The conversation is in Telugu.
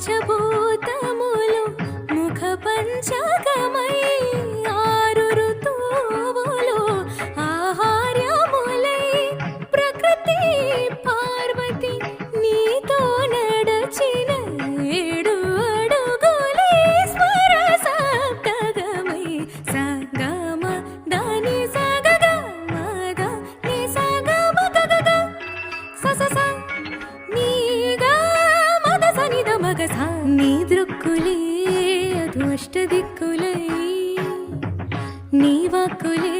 పంచభూతములు ముఖ పంచకమై ఆరు ఋతువులు ఆహార్యములై ప్రకృతి పార్వతి నీతో నడచిన ఏడు అడుగులే స్వర సప్తగమై సగమ దాని సగగ మగ ని సగమ గగగ సస నీగా మద సనిద మగ సా నీ దృక్కులే అదు అష్టదిక్కులై నీ వాక్కులే